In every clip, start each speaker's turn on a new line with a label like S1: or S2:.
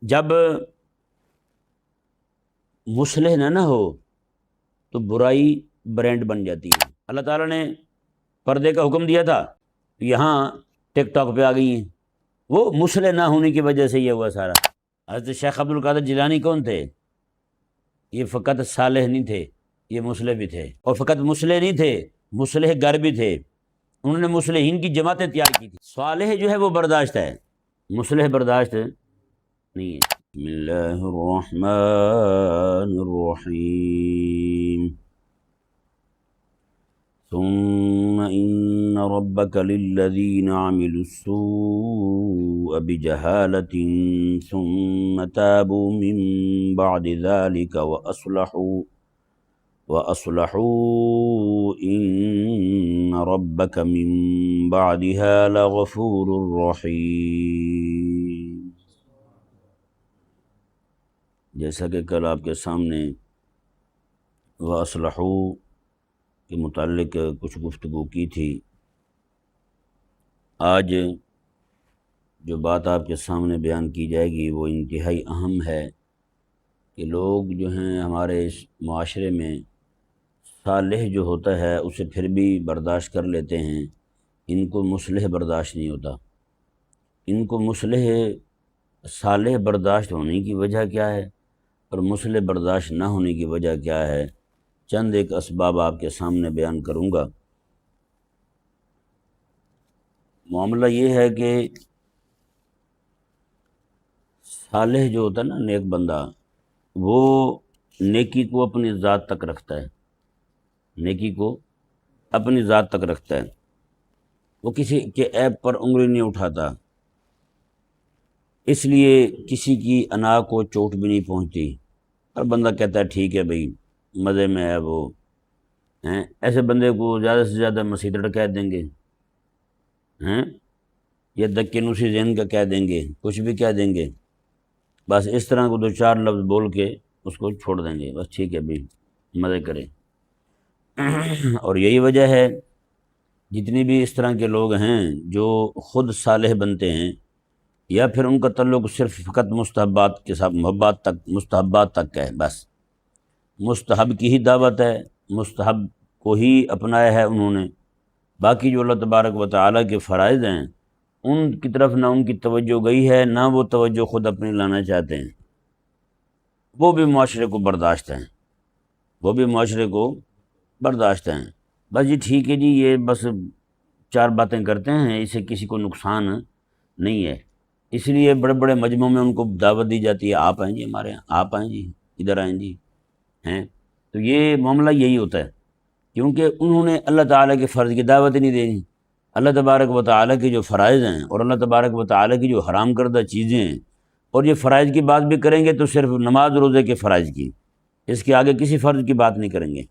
S1: جب مصلح نہ ہو تو برائی برانڈ بن جاتی ہے۔ اللہ تعالیٰ نے پردے کا حکم دیا تھا، یہاں ٹک ٹاک پہ آ گئی ہیں، وہ مصلح نہ ہونے کی وجہ سے یہ ہوا سارا۔ حضرت شیخ عبد القادر جیلانی کون تھے؟ یہ فقط صالح نہیں تھے، یہ مصلح بھی تھے، اور فقط مصلح نہیں تھے، مصلح گر بھی تھے۔ انہوں نے مصلحین کی جماعتیں تیار کی تھی۔ صالح جو ہے وہ برداشت ہے، مصلح برداشت نہیں ہے۔ بسم اللہ الرحمن الرحیم ثم ان ربك للذین عملوا السوء بجہالة ثم تابوا من بعد ذلك وأصلحوا إن ربك من بعدها لغفور رحیم۔ جیسا کہ کل آپ کے سامنے وأصلحوا کے متعلق کچھ گفتگو کی تھی، آج جو بات آپ کے سامنے بیان کی جائے گی وہ انتہائی اہم ہے کہ لوگ جو ہیں ہمارے اس معاشرے میں صالح جو ہوتا ہے اسے پھر بھی برداشت کر لیتے ہیں، ان کو مصلح برداشت نہیں ہوتا۔ ان کو مصلح صالح برداشت ہونے کی وجہ کیا ہے اور مصلح برداشت نہ ہونے کی وجہ کیا ہے، چند ایک اسباب آپ کے سامنے بیان کروں گا۔ معاملہ یہ ہے کہ صالح جو ہوتا ہے نا، نیک بندہ، وہ نیکی کو اپنی ذات تک رکھتا ہے، نیکی کو اپنی ذات تک رکھتا ہے، وہ کسی کے عیب پر انگلی نہیں اٹھاتا، اس لیے کسی کی انا کو چوٹ بھی نہیں پہنچتی، اور بندہ کہتا ہے ٹھیک ہے بھئی مزے میں ہے وہ ہیں۔ ایسے بندے کو زیادہ سے زیادہ مسیدڑ کہہ دیں گے ہیں، یا دکنوسی ذہن کا کہہ دیں گے، کچھ بھی کہہ دیں گے، بس اس طرح کو دو چار لفظ بول کے اس کو چھوڑ دیں گے، بس ٹھیک ہے بھئی مزے کریں۔ اور یہی وجہ ہے جتنی بھی اس طرح کے لوگ ہیں جو خود صالح بنتے ہیں، یا پھر ان کا تعلق صرف فقط مستحبات کے ساتھ مستحبات تک ہے، بس مستحب کی ہی دعوت ہے، مستحب کو ہی اپنایا ہے انہوں نے، باقی جو اللہ تبارک و تعالیٰ کے فرائض ہیں ان کی طرف نہ ان کی توجہ گئی ہے، نہ وہ توجہ خود اپنی لانا چاہتے ہیں۔ وہ بھی معاشرے کو برداشت ہیں، وہ بھی معاشرے کو برداشت ہیں، بس جی ٹھیک ہے جی یہ بس چار باتیں کرتے ہیں، اسے کسی کو نقصان نہیں ہے، اس لیے بڑے بڑے مجمعوں میں ان کو دعوت دی جاتی ہے، آپ آئیں جی ہمارے یہاں، آپ آئیں جی ادھر آئیں جی ہیں۔ تو یہ معاملہ یہی ہوتا ہے، کیونکہ انہوں نے اللہ تعالیٰ کے فرض کی دعوت ہی نہیں دینی۔ اللہ تبارک و تعالیٰ کے جو فرائض ہیں اور اللہ تبارک و تعالیٰ کی جو حرام کردہ چیزیں ہیں، اور یہ فرائض کی بات بھی کریں گے تو صرف نماز روزے کے فرائض کی، اس کے آگے کسی فرض کی بات نہیں کریں گے۔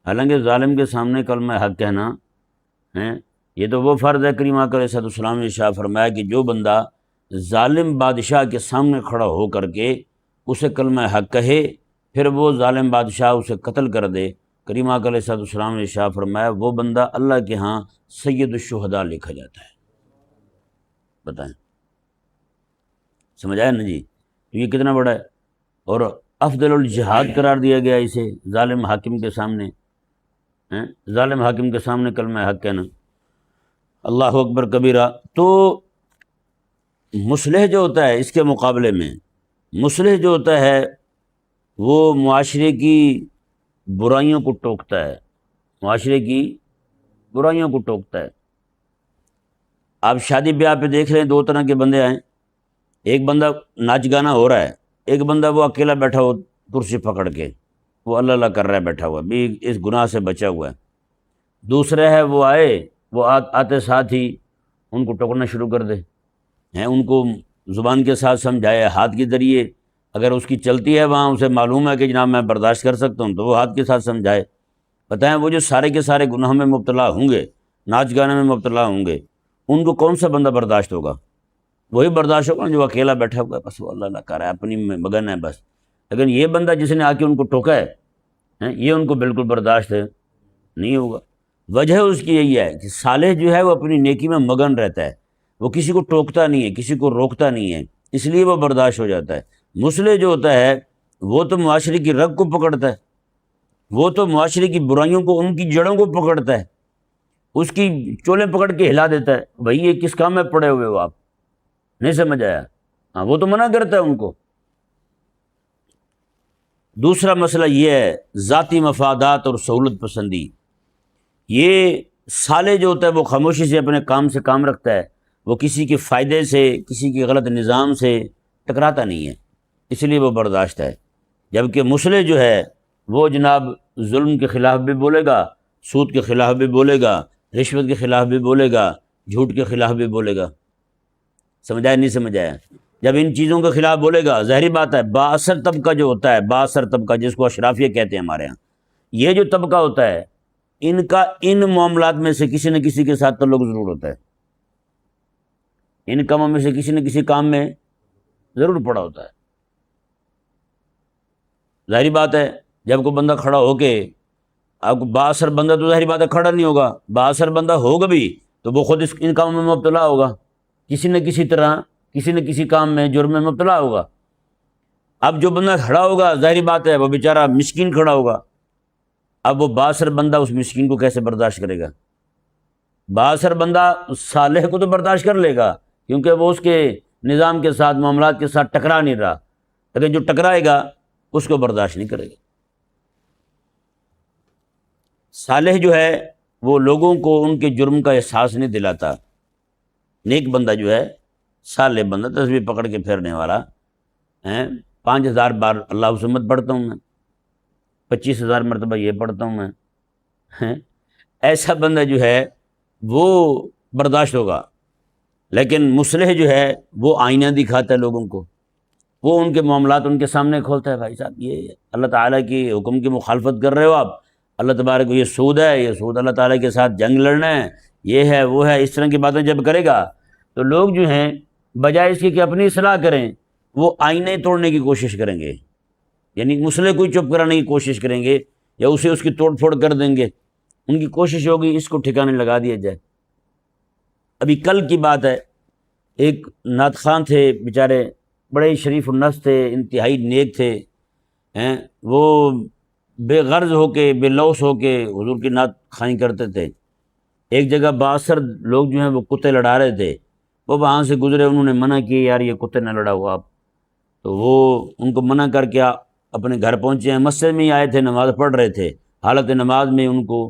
S1: حالانکہ ظالم کے سامنے کلمہ حق کہنا ہے، یہ تو وہ فرض ہے۔ کریم آقا علیہ السلام نے ارشاد فرمایا کہ جو بندہ ظالم بادشاہ کے سامنے کھڑا ہو کر کے اسے کلمہ حق کہے، پھر وہ ظالم بادشاہ اسے قتل کر دے، کریم آقا علیہ السلام نے ارشاد فرمایا وہ بندہ اللہ کے ہاں سید الشہداء لکھا جاتا ہے۔ بتائیں، سمجھ آیا نا جی؟ تو یہ کتنا بڑا ہے، اور افضل الجہاد قرار دیا گیا اسے ظالم حاکم کے سامنے، ظالم حاکم کے سامنے کلمہ حق کہنا، اللہ اکبر کبیرہ۔ تو مصلح جو ہوتا ہے اس کے مقابلے میں، مصلح جو ہوتا ہے وہ معاشرے کی برائیوں کو ٹوکتا ہے، معاشرے کی برائیوں کو ٹوکتا ہے۔ آپ شادی بیاہ پہ دیکھ لیں، دو طرح کے بندے آئیں، ایک بندہ ناچ گانا ہو رہا ہے، ایک بندہ وہ اکیلا بیٹھا ہو کرسی پکڑ کے، وہ اللہ اللہ کر رہا ہے بیٹھا ہوا، بھی اس گناہ سے بچا ہوا ہے۔ دوسرا ہے وہ آئے، وہ آتے ساتھ ہی ان کو ٹوکنا شروع کر دے ہیں، ان کو زبان کے ساتھ سمجھائے، ہاتھ کے ذریعے اگر اس کی چلتی ہے وہاں اسے معلوم ہے کہ جناب میں برداشت کر سکتا ہوں تو وہ ہاتھ کے ساتھ سمجھائے۔ بتائیں وہ جو سارے کے سارے گناہوں میں مبتلا ہوں گے، ناچ گانے میں مبتلا ہوں گے، ان کو کون سا بندہ برداشت ہوگا؟ وہی برداشت ہوگا جو اکیلا بیٹھا ہوا ہے، بس وہ اللہ اللہ کر رہا ہے، اپنی میں مگن ہے بس۔ لیکن یہ بندہ جس نے آ کے ان کو ٹوکا ہے، یہ ان کو بالکل برداشت نہیں ہوگا۔ وجہ اس کی یہی ہے کہ صالح جو ہے وہ اپنی نیکی میں مگن رہتا ہے، وہ کسی کو ٹوکتا نہیں ہے، کسی کو روکتا نہیں ہے، اس لیے وہ برداشت ہو جاتا ہے۔ مصلح جو ہوتا ہے وہ تو معاشرے کی رگ کو پکڑتا ہے، وہ تو معاشرے کی برائیوں کو، ان کی جڑوں کو پکڑتا ہے، اس کی چولیں پکڑ کے ہلا دیتا ہے۔ بھائی یہ کس کام میں پڑے ہوئے ہو آپ؟ نہیں سمجھ آیا؟ ہاں، وہ تو منع کرتا ہے ان کو۔ دوسرا مسئلہ یہ ہے ذاتی مفادات اور سہولت پسندی۔ یہ صالح جو ہوتا ہے وہ خاموشی سے اپنے کام سے کام رکھتا ہے، وہ کسی کے فائدے سے، کسی کے غلط نظام سے ٹکراتا نہیں ہے، اس لیے وہ برداشت ہے۔ جبکہ مصلح جو ہے وہ جناب ظلم کے خلاف بھی بولے گا، سود کے خلاف بھی بولے گا، رشوت کے خلاف بھی بولے گا، جھوٹ کے خلاف بھی بولے گا۔ سمجھایا نہیں سمجھایا؟ جب ان چیزوں کے خلاف بولے گا، ظاہری بات ہے با اثر طبقہ جو ہوتا ہے، با اثر طبقہ جس کو اشرافیہ کہتے ہیں ہمارے ہاں، یہ جو طبقہ ہوتا ہے ان کا ان معاملات میں سے کسی نہ کسی کے ساتھ تعلق ضرور ہوتا ہے، ان کاموں میں سے کسی نہ کسی کام میں ضرور پڑا ہوتا ہے۔ ظاہری بات ہے جب کوئی بندہ کھڑا ہو کے، اب با اثر بندہ تو ظاہری بات ہے کھڑا نہیں ہوگا، با اثر بندہ ہوگا بھی تو وہ خود ان کاموں میں مبتلا ہوگا، کسی نہ کسی طرح کسی نہ کسی کام میں جرم میں مبتلا ہوگا۔ اب جو بندہ کھڑا ہوگا ظاہری بات ہے وہ بیچارہ مسکین کھڑا ہوگا، اب وہ بااثر بندہ اس مسکین کو کیسے برداشت کرے گا؟ بااثر بندہ اس صالح کو تو برداشت کر لے گا کیونکہ وہ اس کے نظام کے ساتھ، معاملات کے ساتھ ٹکرا نہیں رہا، لیکن جو ٹکرائے گا اس کو برداشت نہیں کرے گا۔ صالح جو ہے وہ لوگوں کو ان کے جرم کا احساس نہیں دلاتا۔ نیک بندہ جو ہے، صالح بندہ، تسبیح پکڑ کے پھیرنے والا ہیں، 5000 بار اللہ سمت پڑھتا ہوں میں، 25,000 مرتبہ یہ پڑھتا ہوں میں، ایسا بندہ جو ہے وہ برداشت ہوگا۔ لیکن مصلح جو ہے وہ آئینہ دکھاتا ہے لوگوں کو، وہ ان کے معاملات ان کے سامنے کھولتا ہے، بھائی صاحب یہ اللہ تعالیٰ کی حکم کی مخالفت کر رہے ہو آپ، اللہ تبارک کو یہ سود ہے، یہ سود اللہ تعالیٰ کے ساتھ جنگ لڑنا ہے، یہ ہے وہ ہے، اس طرح کی باتیں جب کرے گا تو لوگ جو ہیں بجائے اس کی کہ اپنی اصلاح کریں، وہ آئینے توڑنے کی کوشش کریں گے، یعنی مصلح کو چپ کرانے کی کوشش کریں گے یا اسے اس کی توڑ پھوڑ کر دیں گے۔ ان کی کوشش ہوگی اس کو ٹھکانے لگا دیا جائے۔ ابھی کل کی بات ہے، ایک نعت خواں تھے بیچارے، بڑے شریف النفس تھے، انتہائی نیک تھے، وہ بے غرض ہو کے، بے لوث ہو کے حضور کی نعت خوانی کرتے تھے۔ ایک جگہ بااثر لوگ جو ہیں وہ کتے لڑا رہے تھے، وہ وہاں سے گزرے، انہوں نے منع کی یار یہ کتے نہ لڑاؤ آپ، تو وہ ان کو منع کر کے اپنے گھر پہنچے ہیں، مسجد میں ہی آئے تھے، نماز پڑھ رہے تھے، حالت نماز میں ان کو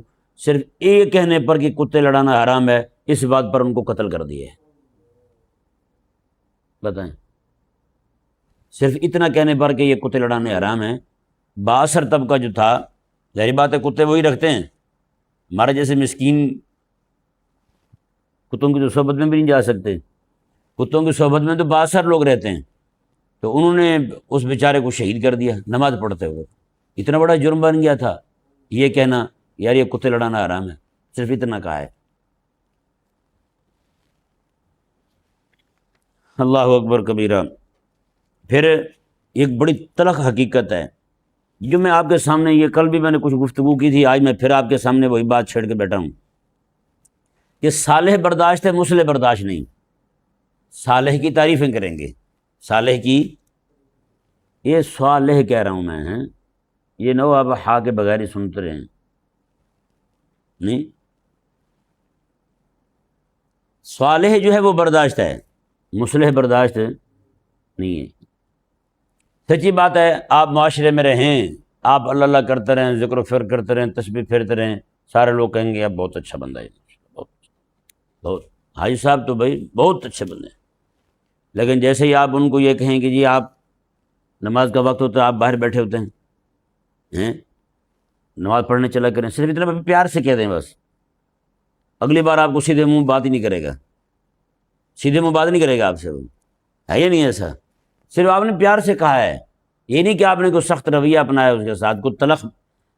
S1: صرف ایک کہنے پر کہ کتے لڑانا حرام ہے، اس بات پر ان کو قتل کر دیے۔ بتائیں، صرف اتنا کہنے پر کہ یہ کتے لڑانے حرام ہیں۔ بااثر طبقہ جو تھا، ظاہری بات ہے کتے وہی رکھتے ہیں، ہمارے جیسے مسکین کتوں کی تو صحبت میں بھی نہیں جا سکتے، کتوں کی صحبت میں تو بااثر لوگ رہتے ہیں، تو انہوں نے اس بیچارے کو شہید کر دیا نماز پڑھتے ہوئے۔ اتنا بڑا جرم بن گیا تھا یہ کہنا یار یہ کتے لڑانا حرام ہے، صرف اتنا کہا ہے۔ اللہ اکبر کبیرہ۔ پھر ایک بڑی تلخ حقیقت ہے جو میں آپ کے سامنے، یہ کل بھی میں نے کچھ گفتگو کی تھی، آج میں پھر آپ کے سامنے وہی بات چھیڑ کے بیٹھا ہوں کہ صالح برداشت ہے، مصلح برداشت نہیں۔ صالح کی تعریفیں کریں گے، صالح کی، یہ صالح کہہ رہا ہوں میں، یہ نہ ہو آپ ہا کے بغیر ہی سنتے رہیں، نہیں، صالح جو ہے وہ برداشت ہے، مصلح برداشت نہیں ہے۔ سچی بات ہے، آپ معاشرے میں رہیں، آپ اللہ اللہ کرتے رہیں، ذکر و فکر کرتے رہیں، تسبیح پھیرتے رہیں، سارے لوگ کہیں گے آپ بہت اچھا بندہ ہے، بہت حاجی صاحب تو بھائی بہت اچھے بندے ہیں۔ لیکن جیسے ہی آپ ان کو یہ کہیں کہ جی آپ نماز کا وقت ہوتا ہے آپ باہر بیٹھے ہوتے ہیں، نماز پڑھنے چلا کریں، صرف اتنا پیار سے کہہ دیں بس، اگلی بار آپ کو سیدھے منہ بات ہی نہیں کرے گا، سیدھے منہ بات نہیں کرے گا آپ سے، وہ ہے یا نہیں ایسا؟ صرف آپ نے پیار سے کہا ہے، یہ نہیں کہ آپ نے کوئی سخت رویہ اپنایا اس کے ساتھ، کوئی تلخ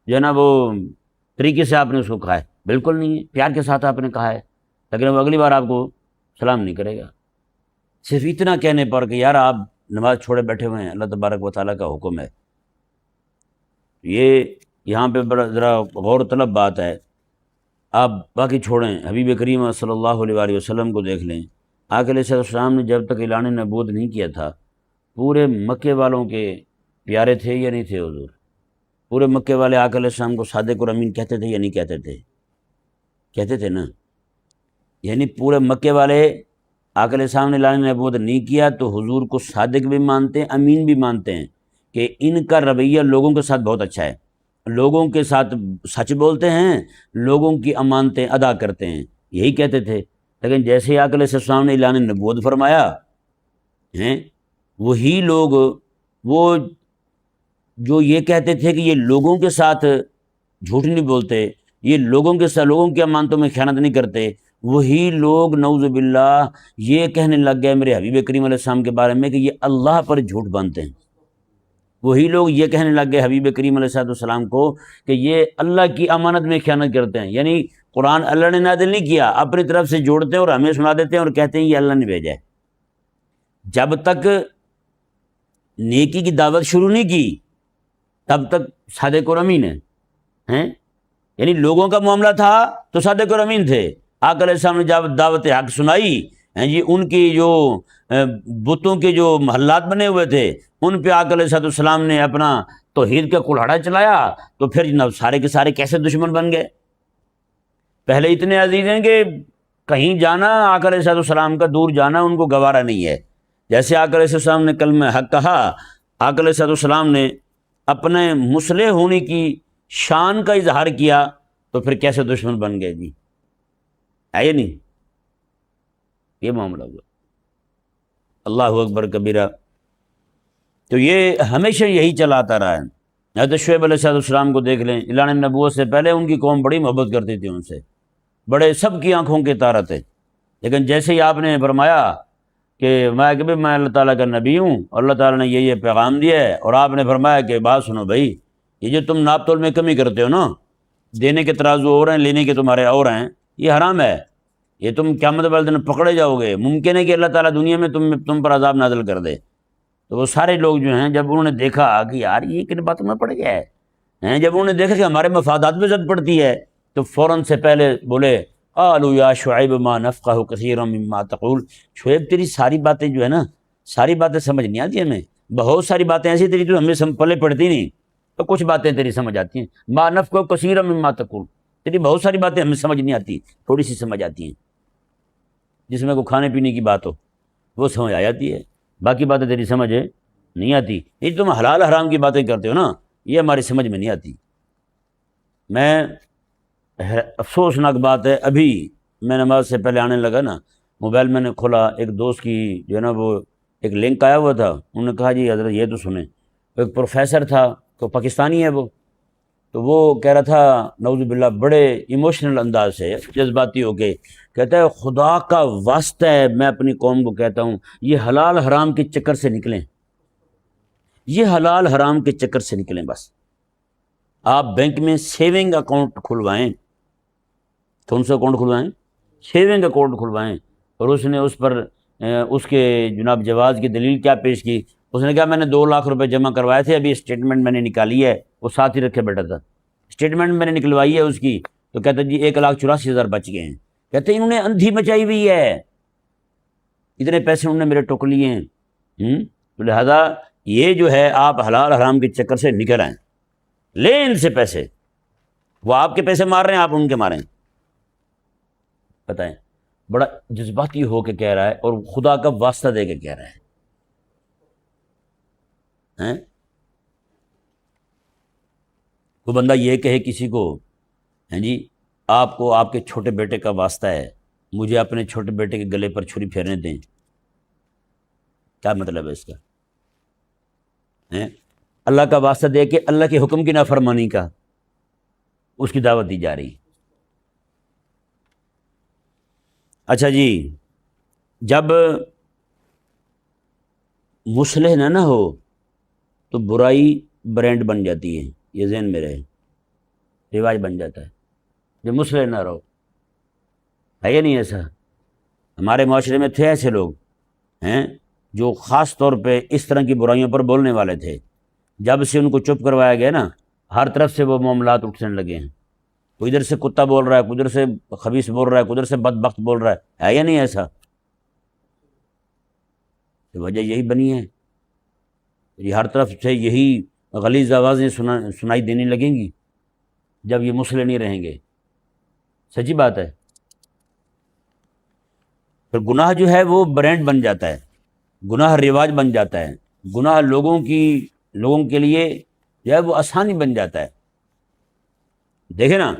S1: جو ہے نا وہ طریقے سے آپ نے اس کو کہا ہے، بالکل نہیں ہے، پیار کے ساتھ آپ نے کہا ہے، لیکن وہ اگلی بار آپ کو سلام نہیں کرے گا، صرف اتنا کہنے پر کہ یار آپ نماز چھوڑے بیٹھے ہوئے ہیں، اللہ تبارک و تعالیٰ کا حکم ہے۔ یہ یہاں پہ بڑا ذرا غور طلب بات ہے، آپ باقی چھوڑیں، حبیب کریم صلی اللہ علیہ وآلہ وسلم کو دیکھ لیں، آقا علیہ السلام نے جب تک اعلان نبوت نہیں کیا تھا پورے مکے والوں کے پیارے تھے یا نہیں تھے حضور؟ پورے مکے والے آقا علیہ السلام کو صادق اور امین کہتے تھے یا نہیں کہتے تھے؟ کہتے تھے نا. یعنی پورے مکے والے آقا علیہ السلام نے اعلان نبوت نہیں کیا تو حضور کو صادق بھی مانتے ہیں، امین بھی مانتے ہیں کہ ان کا رویہ لوگوں کے ساتھ بہت اچھا ہے، لوگوں کے ساتھ سچ بولتے ہیں، لوگوں کی امانتیں ادا کرتے ہیں، یہی کہتے تھے. لیکن جیسے آقا علیہ السلام نے اعلان نبوت فرمایا ہیں، وہی لوگ وہ جو یہ کہتے تھے کہ یہ لوگوں کے ساتھ جھوٹ نہیں بولتے، یہ لوگوں کے ساتھ لوگوں کی امانتوں میں خیانت نہیں کرتے، وہی لوگ نعوذ باللہ یہ کہنے لگ گئے میرے حبیب کریم علیہ السلام کے بارے میں کہ یہ اللہ پر جھوٹ باندھتے ہیں. وہی لوگ یہ کہنے لگ گئے حبیب کریم علیہ السلام کو کہ یہ اللہ کی امانت میں خیانت کرتے ہیں. یعنی قرآن اللہ نے نازل نہیں کیا، اپنی طرف سے جوڑتے ہیں اور ہمیں سنا دیتے ہیں اور کہتے ہیں یہ اللہ نے بھیجا ہے. جب تک نیکی کی دعوت شروع نہیں کی تب تک صادق اور امین ہیں. یعنی لوگوں کا معاملہ تھا تو صادق اور امین تھے. آقا علیہ السلام نے جب دعوت حق سنائی ہیں جی، ان کی جو بتوں کے جو محلات بنے ہوئے تھے ان پہ آقا علیہ السلام نے اپنا توحید کا کلہاڑا چلایا تو پھر جناب سارے کے سارے کیسے دشمن بن گئے. پہلے اتنے عزیز ہیں کہ کہیں جانا آقا علیہ السلام کا دور جانا ان کو گوارا نہیں ہے. جیسے آقا علیہ السلام نے کلمہ حق کہا، آقا علیہ السلام نے اپنے مصلح ہونے کی شان کا اظہار کیا تو پھر کیسے دشمن بن گئے جی؟ ہے یا نہیں؟ یہ معاملہ ہوا. اللہ اکبر کبیرہ. تو یہ ہمیشہ یہی چلاتا رہا ہے. حضرت شعیب علیہ السلام کو دیکھ لیں، اعلان نبوت سے پہلے ان کی قوم بڑی محبت کرتی تھی ان سے، بڑے سب کی آنکھوں کے تارے تھے. لیکن جیسے ہی آپ نے فرمایا کہ میں اللہ تعالیٰ کا نبی ہوں اور اللہ تعالیٰ نے یہ پیغام دیا ہے، اور آپ نے فرمایا کہ بات سنو بھائی، یہ جو تم ناپ تول میں کمی کرتے ہو نا، دینے کے ترازو اور ہیں، لینے کے تمہارے اور ہیں، یہ حرام ہے، یہ تم قیامت والے دن پکڑے جاؤ گے، ممکن ہے کہ اللہ تعالیٰ دنیا میں تم پر عذاب نازل کر دے. تو وہ سارے لوگ جو ہیں جب انہوں نے دیکھا کہ یار یہ کن باتوں میں پڑ گیا ہے، جب انہوں نے دیکھا کہ ہمارے مفادات میں زد پڑتی ہے تو فوراً سے پہلے بولے قالوا یا شعیب ما نفقہ کثیرا مما تقول. شعیب تیری ساری باتیں جو ہے نا، ساری باتیں سمجھ نہیں آتی ہمیں، بہت ساری باتیں ایسی تیری جو ہمیں پلے پڑتی نہیں، تو کچھ باتیں تیری سمجھ آتی ہیں. ما نفقہ کثیرا مما تقول، تیری بہت ساری باتیں ہمیں سمجھ نہیں آتی، تھوڑی سی سمجھ آتی ہیں. جس میں کوئی کھانے پینے کی بات ہو وہ سمجھ آ جاتی ہے، باقی باتیں تیری سمجھ نہیں آتی. یہ تم حلال حرام کی باتیں کرتے ہو نا، یہ ہماری سمجھ میں نہیں آتی. میں افسوسناک بات ہے، ابھی میں نماز سے پہلے آنے لگا نا، موبائل میں نے کھولا، ایک دوست کی جو ہے نا وہ ایک لنک آیا ہوا تھا، انہوں نے کہا جی حضرت یہ تو سنیں. ایک پروفیسر تھا تو پاکستانی ہے وہ، تو وہ کہہ رہا تھا نعوذ باللہ بڑے ایموشنل انداز سے، جذباتی ہو کے کہتا ہے خدا کا واسطہ ہے، میں اپنی قوم کو کہتا ہوں یہ حلال حرام کے چکر سے نکلیں، یہ حلال حرام کے چکر سے نکلیں. بس آپ بینک میں سیونگ اکاؤنٹ کھلوائیں، کون سا اکاؤنٹ کھلوائیں؟ سیونگ اکاؤنٹ کھلوائیں. اور اس نے اس پر اس کے جناب جواز کی دلیل کیا پیش کی؟ اس نے کہا میں نے 2 لاکھ روپے جمع کروائے تھے، ابھی اسٹیٹمنٹ میں نے نکالی ہے، وہ ساتھ ہی رکھے بیٹھا تھا، اسٹیٹمنٹ میں نے نکلوائی ہے اس کی. تو کہتا جی 1,84,000 بچ گئے ہیں. کہتے انہوں نے اندھی مچائی ہوئی ہے، اتنے پیسے انہوں نے میرے ٹوک لیے ہیں. تو لہذا یہ جو ہے آپ حلال حرام کے چکر سے نکل آئیں، لیں ان سے پیسے، وہ آپ کے پیسے مار رہے ہیں، آپ ان کے ماریں. بتائیں، بڑا جذباتی ہو کے کہہ رہا ہے اور خدا کا واسطہ دے کے کہہ رہا ہے. وہ بندہ یہ کہے کسی کو ہیں جی آپ کو آپ کے چھوٹے بیٹے کا واسطہ ہے، مجھے اپنے چھوٹے بیٹے کے گلے پر چھری پھیرنے دیں، کیا مطلب ہے اس کا؟ اللہ کا واسطہ دے کے اللہ کے حکم کی نافرمانی کا اس کی دعوت دی جا رہی. اچھا جی، جب مصلح نہ ہو تو برائی برانڈ بن جاتی ہے، یہ ذہن میں رہے، رواج بن جاتا ہے. جب مصلح نہ رہو، ہے یا نہیں ایسا؟ ہمارے معاشرے میں تھے ایسے لوگ ہیں جو خاص طور پہ اس طرح کی برائیوں پر بولنے والے تھے. جب سے ان کو چپ کروایا گیا نا، ہر طرف سے وہ معاملات اٹھنے لگے ہیں. کوئی ادھر سے کتا بول رہا ہے، کوئی ادھر سے خبیث بول رہا ہے، کوئی ادھر سے بدبخت بول رہا ہے یا نہیں ایسا؟ تو وجہ یہی بنی ہے یہ ہر طرف سے یہی غلیظ آوازیں سنائی دینے لگیں گی جب یہ مسلح نہیں رہیں گے. سچی بات ہے. پھر گناہ جو ہے وہ برانڈ بن جاتا ہے، گناہ رواج بن جاتا ہے، گناہ لوگوں کے لیے جو ہے وہ آسانی بن جاتا ہے. دیکھیں نا،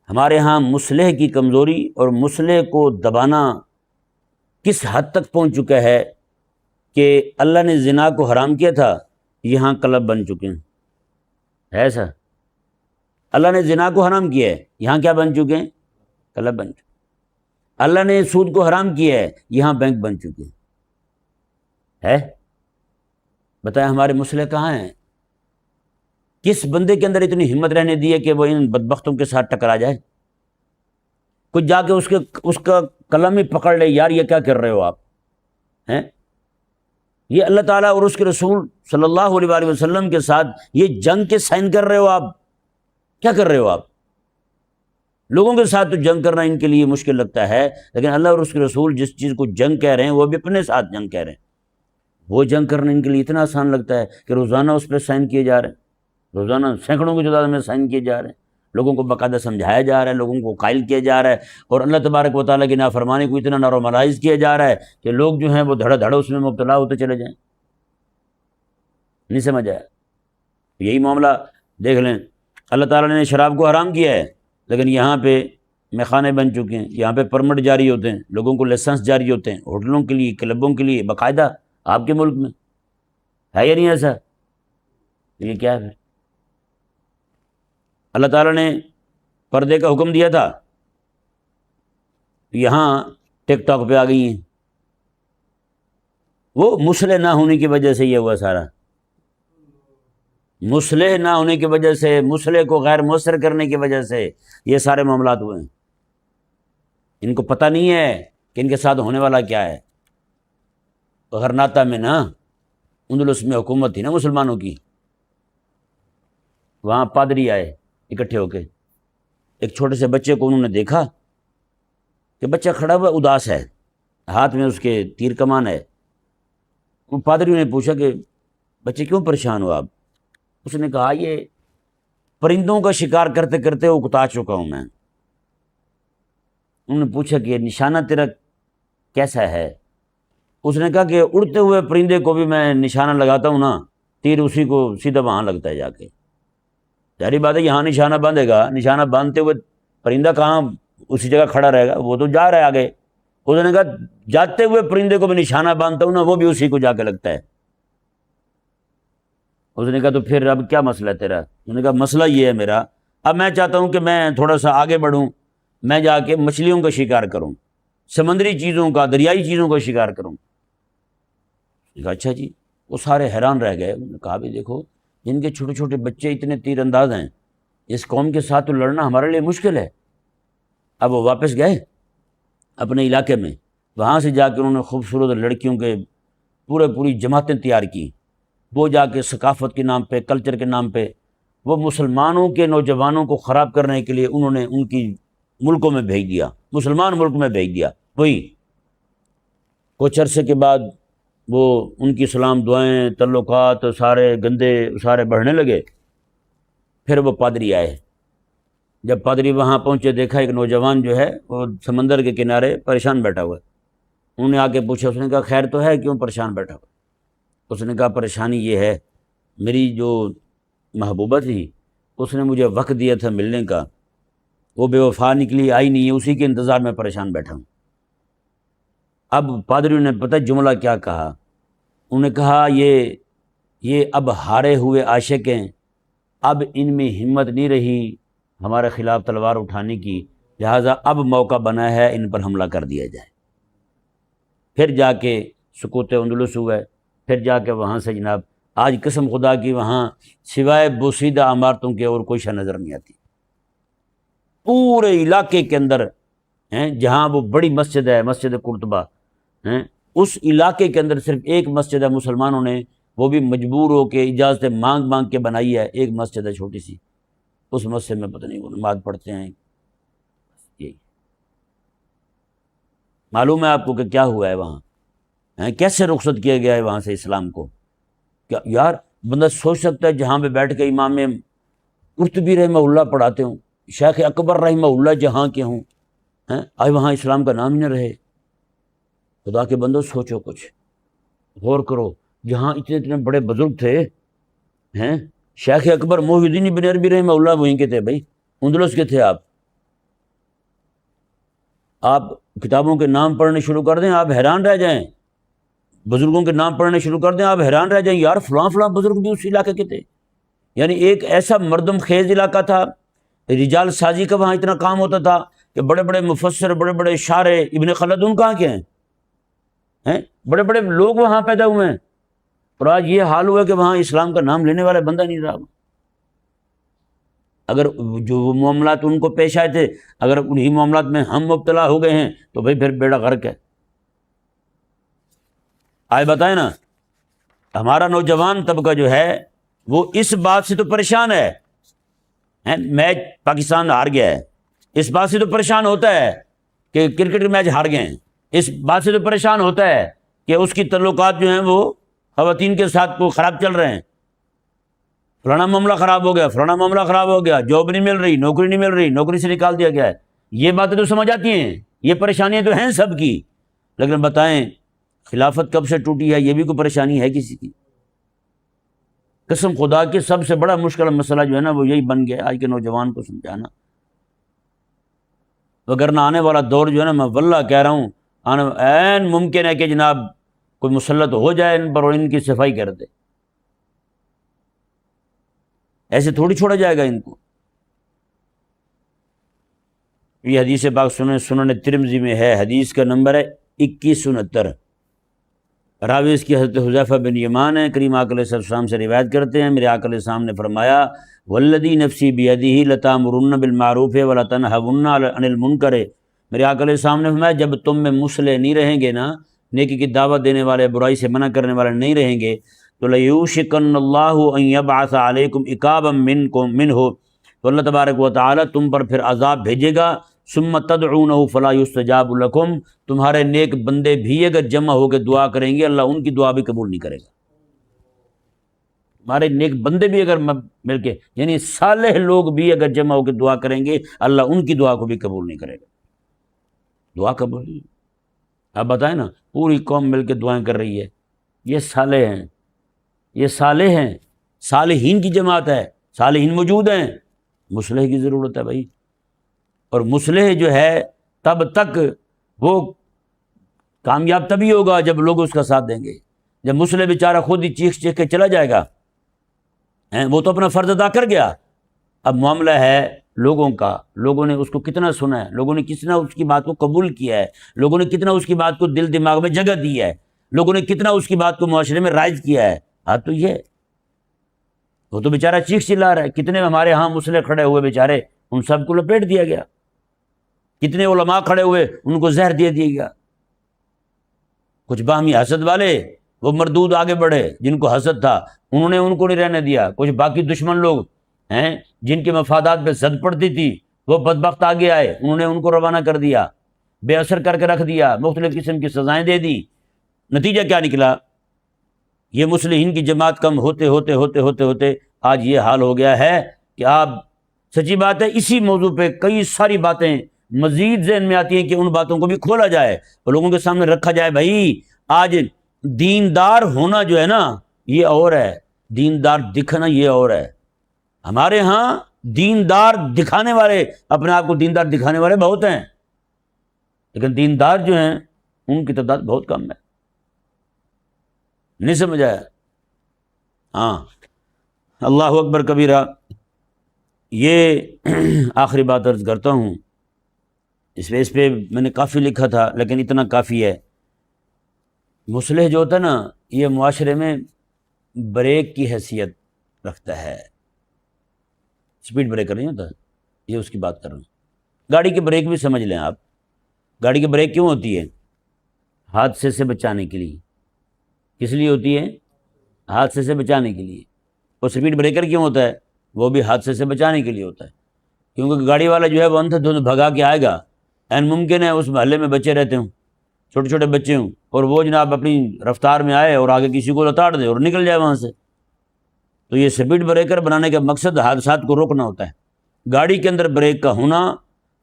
S1: ہمارے ہاں مسلح کی کمزوری اور مسلح کو دبانا کس حد تک پہنچ چکا ہے کہ اللہ نے زنا کو حرام کیا تھا، یہاں کلب بن چکے ہیں. ہے ایسا؟ اللہ نے زنا کو حرام کیا ہے، یہاں کیا بن چکے ہیں؟ کلب بن چکے. اللہ نے سود کو حرام کیا ہے، یہاں بینک بن چکے ہیں. ہے؟ بتائیں ہمارے مسئلے کہاں ہیں؟ کس بندے کے اندر اتنی ہمت رہنے دی ہے کہ وہ ان بدبختوں کے ساتھ ٹکرا جائے؟ کچھ جا کے اس کا قلم ہی پکڑ لے، یار یہ کیا کر رہے ہو آپ ہیں؟ یہ اللہ تعالیٰ اور اس کے رسول صلی اللہ علیہ وآلہ وسلم کے ساتھ یہ جنگ کے سائن کر رہے ہو آپ. کیا کر رہے ہو آپ؟ لوگوں کے ساتھ تو جنگ کرنا ان کے لیے مشکل لگتا ہے، لیکن اللہ اور اس کے رسول جس چیز کو جنگ کہہ رہے ہیں وہ بھی اپنے ساتھ جنگ کہہ رہے ہیں. وہ جنگ کرنا ان کے لیے اتنا آسان لگتا ہے کہ روزانہ اس پہ سائن کیے جا رہے ہیں، روزانہ سینکڑوں کی تعداد میں سائن کیے جا رہے ہیں، لوگوں کو باقاعدہ سمجھایا جا رہا ہے، لوگوں کو قائل کیا جا رہا ہے، اور اللہ تبارک و تعالیٰ کی نافرمانی کو اتنا نارملائز کیا جا رہا ہے کہ لوگ جو ہیں وہ دھڑا دھڑ اس میں مبتلا ہوتے چلے جائیں. نہیں سمجھ آیا؟ یہی معاملہ دیکھ لیں، اللہ تعالیٰ نے شراب کو حرام کیا ہے، لیکن یہاں پہ میخانے بن چکے ہیں، یہاں پہ پرمٹ جاری ہوتے ہیں، لوگوں کو لائسنس جاری ہوتے ہیں، ہوٹلوں کے لیے، کلبوں کے لیے باقاعدہ. آپ کے ملک میں ہے یا نہیں ایسا؟ یہ کیا ہے پھر؟ اللہ تعالیٰ نے پردے کا حکم دیا تھا، یہاں ٹک ٹاک پہ آ گئی ہیں. وہ مسلح نہ ہونے کی وجہ سے یہ ہوا سارا، مسلح نہ ہونے کی وجہ سے، مسلح کو غیر مؤثر کرنے کی وجہ سے یہ سارے معاملات ہوئے ہیں. ان کو پتہ نہیں ہے کہ ان کے ساتھ ہونے والا کیا ہے. غرناطہ میں نا، اندلس میں حکومت تھی نا مسلمانوں کی، وہاں پادری آئے اکٹھے ہو کے، ایک چھوٹے سے بچے کو انہوں نے دیکھا کہ بچہ کھڑا ہوا اداس ہے، ہاتھ میں اس کے تیر کمان ہے. وہ پادری نے پوچھا کہ بچے کیوں پریشان ہو آپ؟ اس نے کہا یہ پرندوں کا شکار کرتے کرتے اکتا چکا ہوں میں. انہوں نے پوچھا کہ نشانہ تیرا کیسا ہے؟ اس نے کہا کہ اڑتے ہوئے پرندے کو بھی میں نشانہ لگاتا ہوں نا، تیر اسی کو سیدھا وہاں لگتا ہے جا کے. ظاہری بات ہے یہاں نشانہ باندھے گا، نشانہ باندھتے ہوئے پرندہ کہاں اسی جگہ کھڑا رہے گا، وہ تو جا رہا ہے آگے. اس نے کہا جاتے ہوئے پرندے کو بھی نشانہ باندھتا ہوں نا، وہ بھی اسی کو جا کے لگتا ہے. اس نے کہا تو پھر اب کیا مسئلہ ہے تیرا؟ اس نے کہا مسئلہ یہ ہے میرا، اب میں چاہتا ہوں کہ میں تھوڑا سا آگے بڑھوں، میں جا کے مچھلیوں کا شکار کروں، سمندری چیزوں کا، دریائی چیزوں کا شکار کروں. کہا اچھا جی. وہ سارے حیران رہ گئے. انہوں نے کہا بھی دیکھو جن کے چھوٹے چھوٹے بچے اتنے تیر انداز ہیں، اس قوم کے ساتھ تو لڑنا ہمارے لیے مشکل ہے. اب وہ واپس گئے اپنے علاقے میں، وہاں سے جا کے انہوں نے خوبصورت لڑکیوں کے پوری جماعتیں تیار کی. وہ جا کے ثقافت کے نام پہ، کلچر کے نام پہ، وہ مسلمانوں کے نوجوانوں کو خراب کرنے کے لیے انہوں نے ان کی ملکوں میں بھیج دیا، مسلمان ملک میں بھیج دیا. وہی کچھ عرصے کے بعد وہ ان کی سلام دعائیں، تعلقات سارے گندے سارے بڑھنے لگے. پھر وہ پادری آئے. جب پادری وہاں پہنچے دیکھا ایک نوجوان جو ہے وہ سمندر کے کنارے پریشان بیٹھا ہوا ہے. انہوں نے آ کے پوچھا، اس نے کہا خیر تو ہے، کیوں پریشان بیٹھا ہوا؟ اس نے کہا پریشانی یہ ہے، میری جو محبوبہ تھی اس نے مجھے وقت دیا تھا ملنے کا، وہ بے وفا نکلی، آئی نہیں ہے، اسی کے انتظار میں پریشان بیٹھا ہوں. اب پادری نے پتہ جملہ کیا کہا؟ انہوں نے کہا یہ اب ہارے ہوئے عاشق ہیں، اب ان میں ہمت نہیں رہی ہمارے خلاف تلوار اٹھانے کی، لہٰذا اب موقع بنا ہے ان پر حملہ کر دیا جائے. پھر جا کے سکوت اندلس ہوئے. پھر جا کے وہاں سے جناب آج قسم خدا کی وہاں سوائے بوسیدہ عمارتوں کے اور کوئی شے نظر نہیں آتی. پورے علاقے کے اندر جہاں وہ بڑی مسجد ہے، مسجد قرطبہ، اس علاقے کے اندر صرف ایک مسجد ہے، مسلمانوں نے وہ بھی مجبور ہو کے اجازت مانگ مانگ کے بنائی ہے. ایک مسجد ہے چھوٹی سی، اس مسجد میں پتہ نہیں وہ نماز پڑھتے ہیں. یہی معلوم ہے آپ کو کہ کیا ہوا ہے وہاں. کیسے رخصت کیا گیا ہے وہاں سے اسلام کو؟ کیا یار بندہ سوچ سکتا ہے جہاں پہ بیٹھ کے امام قرطبی رحمہ اللہ پڑھاتے ہوں، شیخ اکبر رحمہ اللہ جہاں کے ہوں، آج وہاں اسلام کا نام ہی نہ رہے؟ خدا کے بندو سوچو، کچھ غور کرو، جہاں اتنے اتنے بڑے بزرگ تھے، شیخ اکبر محی الدین ابن عربی رحمہ اللہ وہیں کے تھے بھائی، اندلس کے تھے۔ آپ کتابوں کے نام پڑھنے شروع کر دیں، آپ حیران رہ جائیں، بزرگوں کے نام پڑھنے شروع کر دیں، آپ حیران رہ جائیں، یار فلاں فلاں بزرگ بھی اس علاقے کے تھے۔ یعنی ایک ایسا مردم خیز علاقہ تھا، رجال سازی کا وہاں اتنا کام ہوتا تھا کہ بڑے بڑے مفسر، بڑے بڑے شاعر، ابن خلدون کہاں کے ہیں، بڑے بڑے لوگ وہاں پیدا ہوئے ہیں، اور آج یہ حال ہوا کہ وہاں اسلام کا نام لینے والا بندہ نہیں رہا۔ اگر جو وہ معاملات ان کو پیش آئے تھے، اگر انہی معاملات میں ہم مبتلا ہو گئے ہیں تو بھائی پھر بیڑا غرق ہے۔ آئے بتائیں نا، ہمارا نوجوان طبقہ جو ہے وہ اس بات سے تو پریشان ہے، میچ پاکستان ہار گیا ہے، اس بات سے تو پریشان ہوتا ہے کہ کرکٹ میچ ہار گئے ہیں، اس بات سے تو پریشان ہوتا ہے کہ اس کی تعلقات جو ہیں وہ خواتین کے ساتھ کو خراب چل رہے ہیں، فلانا معاملہ خراب ہو گیا، فلانا معاملہ خراب ہو گیا، جاب نہیں مل رہی، نوکری نہیں مل رہی، نوکری سے نکال دیا گیا ہے۔ یہ باتیں تو سمجھ آتی ہیں، یہ پریشانیاں تو ہیں سب کی، لیکن بتائیں خلافت کب سے ٹوٹی ہے؟ یہ بھی کوئی پریشانی ہے کسی کی؟ قسم خدا کی سب سے بڑا مشکل مسئلہ جو ہے نا وہ یہی بن گیا آج کے نوجوان کو سمجھانا، وگرنہ آنے والا دور جو ہے نا، میں واللہ کہہ رہا ہوں عین ممکن ہے کہ جناب کوئی مسلط ہو جائے ان پر اور ان کی صفائی کر دے، ایسے تھوڑی چھوڑا جائے گا ان کو۔ یہ حدیث پاک سنن ترمذی میں ہے، حدیث کا نمبر ہے 2169، راوی اس کی حضرت حذیفہ بن یمان ہے، کریم آقا علیہ السلام سے روایت کرتے ہیں، میرے آقا علیہ السلام نے فرمایا والذی نفسی بیدہ لتامرن بالمعروف ولتنہون عن المنکر، میرے آقا علیہ السلام نے فرمایا جب تم میں مصلح نہیں رہیں گے نا، نیکی کی دعوت دینے والے، برائی سے منع کرنے والے نہیں رہیں گے، تو لیوشکن اللہ ان یبعث علیکم عقابا منہ، تو اللہ تبارک و تعالی تم پر پھر عذاب بھیجے گا، ثم تدعونہ فلا یستجاب لکم، تمہارے نیک بندے بھی اگر جمع ہو کے دعا کریں گے اللہ ان کی دعا بھی قبول نہیں کرے گا، ہمارے نیک بندے بھی اگر مل کے، یعنی صالح لوگ بھی اگر جمع ہو کے دعا کریں گے اللہ ان کی دعا کو بھی قبول نہیں کرے گا، دعا قبول نہیں۔ آپ بتائیں نا، پوری قوم مل کے دعائیں کر رہی ہے، یہ صالح ہیں، یہ صالح ہیں، صالحین کی جماعت ہے، صالحین موجود ہیں، مصلح کی ضرورت ہے بھائی، اور مصلح جو ہے تب تک وہ کامیاب تبھی ہوگا جب لوگ اس کا ساتھ دیں گے، جب مصلح بیچارہ خود ہی چیخ چیخ کے چلا جائے گا، وہ تو اپنا فرض ادا کر گیا، اب معاملہ ہے لوگوں کا، لوگوں نے اس کو کتنا سنا ہے، لوگوں نے کتنا اس کی بات کو قبول کیا ہے، لوگوں نے کتنا اس کی بات کو دل دماغ میں جگہ دی ہے، لوگوں نے کتنا اس کی بات کو معاشرے میں رائج کیا ہے۔ تو یہ وہ تو بیچارہ چیخ چلا رہا ہے، کتنے ہمارے ہاں مصلح کھڑے ہوئے بیچارے، ان سب کو لپیٹ دیا گیا، کتنے علماء کھڑے ہوئے ان کو زہر دے دیا گیا، کچھ باہمی حسد والے وہ مردود آگے بڑھے، جن کو حسد تھا انہوں نے ان کو نہیں رہنے دیا، کچھ باقی دشمن لوگ ہیں جن کے مفادات پہ زد پڑتی تھی وہ بدبخت آگے آئے، انہوں نے ان کو روانہ کر دیا، بے اثر کر کے رکھ دیا، مختلف قسم کی سزائیں دے دی، نتیجہ کیا نکلا؟ یہ مصلحین کی جماعت کم ہوتے ہوتے ہوتے ہوتے ہوتے آج یہ حال ہو گیا ہے کہ آپ سچی بات ہے اسی موضوع پہ کئی ساری باتیں مزید ذہن میں آتی ہیں کہ ان باتوں کو بھی کھولا جائے اور لوگوں کے سامنے رکھا جائے، بھائی آج دیندار ہونا جو ہے نا یہ اور ہے، دیندار دکھنا یہ اور ہے، ہمارے ہاں دیندار دکھانے والے، اپنے آپ کو دیندار دکھانے والے بہت ہیں، لیکن دیندار جو ہیں ان کی تعداد بہت کم ہے، نہیں سمجھ آیا؟ ہاں، اللہ اکبر کبیرہ۔ یہ آخری بات عرض کرتا ہوں، اس پہ میں نے کافی لکھا تھا لیکن اتنا کافی ہے، مصلح جو ہوتا ہے نا یہ معاشرے میں بریک کی حیثیت رکھتا ہے، سپیڈ بریکر نہیں ہوتا، یہ اس کی بات کر رہا ہوں۔ گاڑی کی بریک بھی سمجھ لیں آپ، گاڑی کی بریک کیوں ہوتی ہے؟ حادثے سے بچانے کے لیے۔ کس لیے ہوتی ہے؟ حادثے سے بچانے کے لیے۔ اور سپیڈ بریکر کیوں ہوتا ہے؟ وہ بھی حادثے سے بچانے کے لیے ہوتا ہے، کیونکہ گاڑی والا جو ہے وہ اندھا دھند بھگا کے آئے گا، این ممکن ہے اس محلے میں بچے رہتے ہوں، چھوٹے چھوٹے بچے ہوں اور وہ جناب اپنی رفتار میں آئے اور آگے کسی کو لتاڑ دے اور نکل جائے وہاں سے. تو یہ سپیڈ بریکر بنانے کا مقصد حادثات کو روکنا ہوتا ہے. گاڑی کے اندر بریک کا ہونا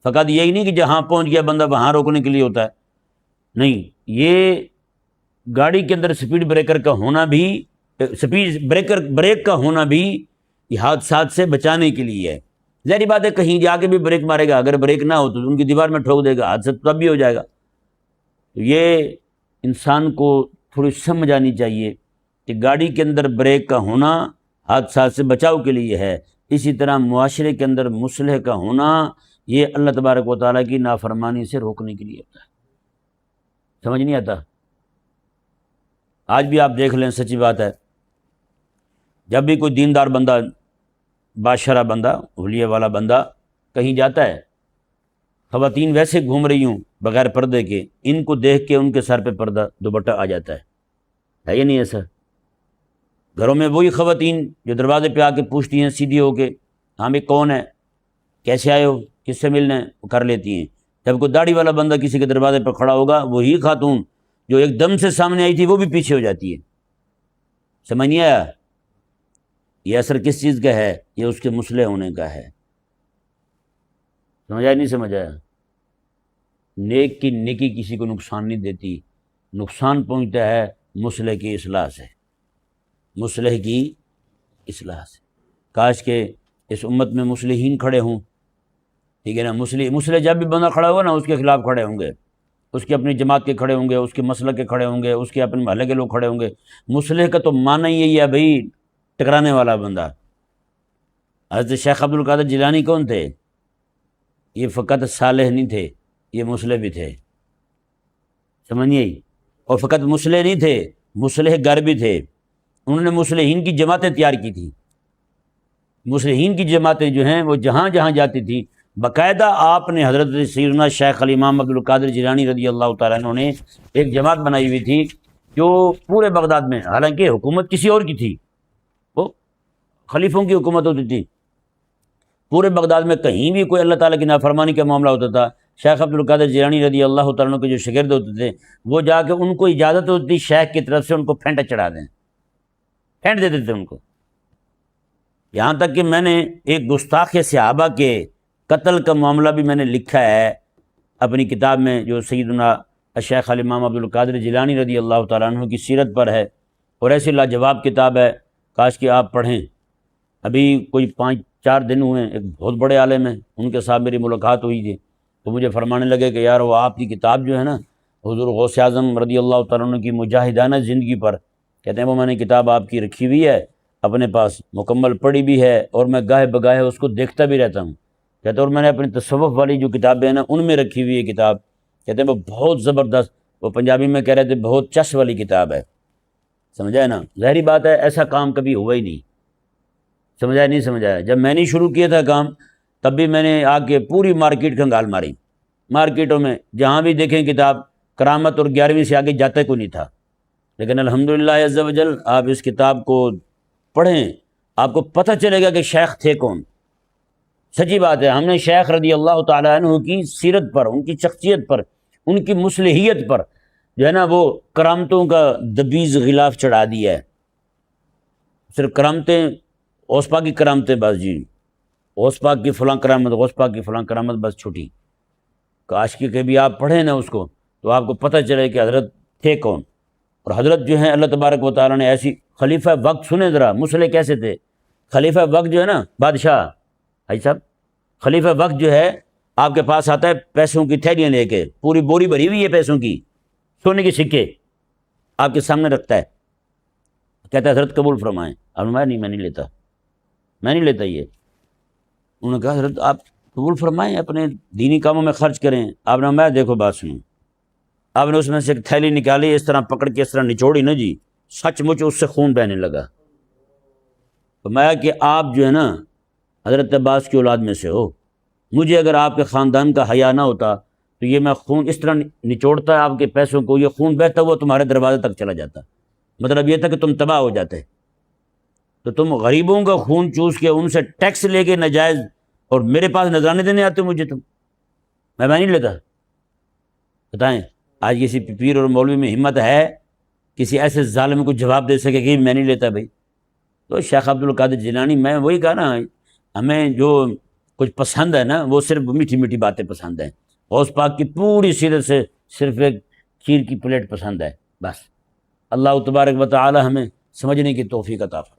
S1: فقط یہی نہیں کہ جہاں پہنچ گیا بندہ وہاں روکنے کے لیے ہوتا ہے، نہیں، یہ گاڑی کے اندر سپیڈ بریکر کا ہونا بھی، بریک کا ہونا بھی یہ حادثات سے بچانے کے لیے ہے. ظاہری بات ہے کہیں جا کے بھی بریک مارے گا، اگر بریک نہ ہو تو ان کی دیوار میں ٹھوک دے گا، حادثہ تب بھی ہو جائے گا. تو یہ انسان کو تھوڑی سمجھ آنی چاہیے کہ گاڑی کے اندر بریک کا ہونا حادثات سے بچاؤ کے لیے ہے. اسی طرح معاشرے کے اندر مصلح کا ہونا یہ اللہ تبارک و تعالیٰ کی نافرمانی سے روکنے کے لیے ہوتا ہے. سمجھ نہیں آتا؟ آج بھی آپ دیکھ لیں، سچی بات ہے، جب بھی کوئی دیندار بندہ، بادشاہ بندہ، حلیے والا بندہ کہیں جاتا ہے، خواتین ویسے گھوم رہی ہوں بغیر پردے کے، ان کو دیکھ کے ان کے سر پہ پردہ دوپٹہ آ جاتا ہے یا نہیں ایسا؟ گھروں میں وہی خواتین جو دروازے پہ آ کے پوچھتی ہیں سیدھی ہو کے، ہاں بھائی کون ہے، کیسے آئے ہو، کس سے ملنا ہے، وہ کر لیتی ہیں. جب کوئی داڑھی والا بندہ کسی کے دروازے پہ کھڑا ہوگا، وہی خاتون جو ایک دم سے سامنے آئی تھی وہ بھی پیچھے ہو جاتی ہے. سمجھ نہیں آیا؟ یہ اثر کس چیز کا ہے؟ یہ اس کے مصلح ہونے کا ہے. سمجھ آیا نہیں سمجھ آیا؟ نیک کی نیکی کسی کو نقصان نہیں دیتی، نقصان پہنچتا ہے مصلح کی اصلاح سے، مصلح کی اصلاح سے. کاش کہ اس امت میں مصلحین کھڑے ہوں، ٹھیک ہے نا. مصلح جب بھی بندہ کھڑا ہوگا نا، اس کے خلاف کھڑے ہوں گے، اس کی اپنی جماعت کے کھڑے ہوں گے، اس کے مسلک کے کھڑے ہوں گے، اس کے اپنے محلے کے لوگ کھڑے ہوں گے. مصلح کا تو معنی یہی ہے بھائی ٹکرانے والا بندہ. حضرت شیخ عبد القادر جیلانی کون تھے؟ یہ فقط صالح نہیں تھے، یہ مصلح بھی تھے. سمجھ نہیں آئی؟ اور فقط مصلح نہیں تھے، مصلح گر بھی تھے. انہوں نے مصلحین کی جماعتیں تیار کی تھیں. مصلحین کی جماعتیں جو ہیں وہ جہاں جہاں جاتی تھی، باقاعدہ آپ نے حضرت سیدنا شیخ الامام عبد القادر جیلانی رضی اللہ تعالیٰ عنہ نے ایک جماعت بنائی ہوئی تھی جو پورے بغداد میں، حالانکہ حکومت کسی اور کی تھی، وہ خلیفوں کی حکومت ہوتی تھی، پورے بغداد میں کہیں بھی کوئی اللہ تعالیٰ کی نافرمانی کا معاملہ ہوتا تھا، شیخ عبد القادر جیلانی رضی اللہ تعالیٰ عنہ کے جو شاگرد ہوتے تھے وہ جا کے ان کو اجازت ہوتی تھی شیخ کی طرف سے ان کو پھینٹا چڑھا دیں، پھینٹ دیتے تھے ان کو. یہاں تک کہ میں نے ایک گستاخ صحابہ کے قتل کا معاملہ بھی میں نے لکھا ہے اپنی کتاب میں، جو سیدنا شیخ الامام عبد القادر جیلانی رضی اللہ تعالیٰ عنہ کی سیرت پر ہے، اور ایسی لاجواب کتاب ہے، کاش کہ آپ پڑھیں. ابھی کوئی 5-4 دن ہوئے، ایک بہت بڑے عالم ہیں، ان کے ساتھ میری ملاقات ہوئی تھی، تو مجھے فرمانے لگے کہ یار وہ آپ کی کتاب جو ہے نا حضور غوث اعظم رضی اللہ تعالیٰ عنہ کی مجاہدانہ زندگی پر، کہتے ہیں وہ میں نے کتاب آپ کی رکھی ہوئی ہے اپنے پاس، مکمل پڑھی بھی ہے، اور میں گاہے بگاہے اس کو دیکھتا بھی رہتا ہوں. کہتے ہیں اور میں نے اپنی تصوف والی جو کتابیں ہیں نا ان میں رکھی ہوئی ہے کتاب. کہتے ہیں وہ بہت زبردست، وہ پنجابی میں کہہ رہے تھے بہت چش والی کتاب ہے. سمجھا ہے نا؟ ظاہری بات ہے ایسا کام کبھی ہوا ہی نہیں. سمجھایا نہیں سمجھایا؟ جب میں نے شروع کیا تھا کام تب بھی میں نے آ کے پوری مارکیٹ کھنگال ماری، مارکیٹوں میں جہاں بھی دیکھیں کتاب، کرامت اور 11ویں سے آگے جاتا کوئی نہیں تھا. لیکن الحمدللہ عز و جل آپ اس کتاب کو پڑھیں، آپ کو پتہ چلے گا کہ شیخ تھے کون. سچی بات ہے، ہم نے شیخ رضی اللہ تعالیٰ عنہ کی سیرت پر، ان کی شخصیت پر، ان کی مصلحیت پر جو ہے نا وہ کرامتوں کا دبیز غلاف چڑھا دیا ہے. صرف کرامتیں، غوث پاک کی کرامتیں بس، جی غوث پاک کی فلاں کرامت، غوث پاک کی فلاں کرامت، بس چھٹی. کاش کہ کبھی آپ پڑھیں نا اس کو تو آپ کو پتہ چلے کہ حضرت تھے کون. اور حضرت جو ہیں اللہ تبارک و تعالیٰ نے ایسی، خلیفہ وقت سنیں ذرا مصلح کیسے تھے. خلیفہ وقت جو ہے نا بادشاہ، بھائی صاحب، خلیفہ وقت جو ہے آپ کے پاس آتا ہے پیسوں کی تھیلیاں لے کے، پوری بوری بھری ہوئی ہے پیسوں کی، سونے کے سکے آپ کے سامنے رکھتا ہے، کہتا ہے حضرت قبول فرمائیں. آپ نے نہیں، میں نہیں لیتا، میں نہیں لیتا یہ. انہوں نے کہا حضرت آپ قبول فرمائیں، اپنے دینی کاموں میں خرچ کریں. آپ نے میں دیکھو بات سنوں، آپ نے اس میں سے ایک تھیلی نکالی، اس طرح پکڑ کے اس طرح نچوڑی نا جی، سچ مچ اس سے خون بہنے لگا. تو میں کہ آپ جو ہے نا حضرت عباس کی اولاد میں سے ہو، مجھے اگر آپ کے خاندان کا حیا نہ ہوتا تو یہ میں خون اس طرح نچوڑتا ہے آپ کے پیسوں کو، یہ خون بہتا ہوا تمہارے دروازے تک چلا جاتا. مطلب یہ تھا کہ تم تباہ ہو جاتے. تو تم غریبوں کا خون چوس کے ان سے ٹیکس لے کے ناجائز، اور میرے پاس نذرانے دینے آتے مجھے، تم میں نہیں لیتا. بتائیں آج کسی پیر اور مولوی میں ہمت ہے کسی ایسے ظالم کو جواب دے سکے کہ میں نہیں لیتا بھائی؟ تو شیخ عبد القادر جیلانی، میں وہی کہا نا، ہمیں جو کچھ پسند ہے نا وہ صرف میٹھی میٹھی باتیں پسند ہیں، غوث پاک کی پوری سیرت سے صرف ایک کھیر کی پلیٹ پسند ہے بس۔ اللہ تبارک و تعالی ہمیں سمجھنے کی توفیق عطا فرمائے۔